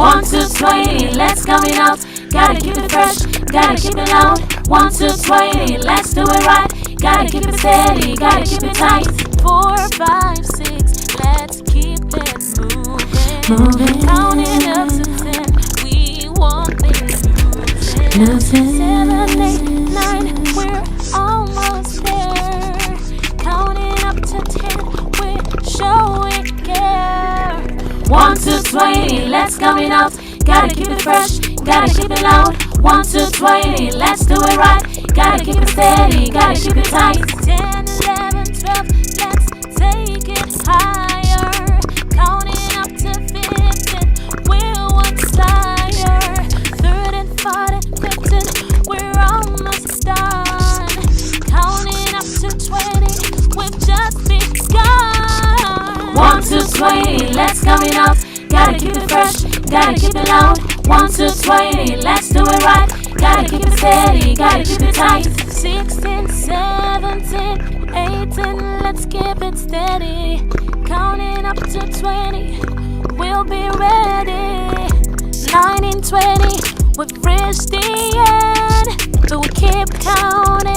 1 to 20, let's count it out. Gotta keep it fresh, gotta keep it loud. 1 to 20, let's do it right. Gotta keep it steady, gotta keep it tight. 4, 5, 6, let's keep it moving. Counting up to 10, we won't be losing. 7, 8, 9, we're almost there. Counting up to 10, we're showing care. 1 to 20, let's count it out. Gotta keep it fresh, gotta keep it loud. 1 to 20, let's do it right. Gotta keep it steady, gotta keep it tight. 10, 11, 12, let's take it higher. Counting up to 15, we're one higher. 13, 14, 15, we're almost done. Counting up to 20, we've just begun. 1 to 20, let's count it out. Gotta keep it fresh, gotta keep it loud. 1 to 20, let's do it right. Gotta keep it steady, gotta keep it tight. 16, 17, 18, let's keep it steady. Counting up to 20, we'll be ready. 19, 20, we've reached the end, but we keep counting.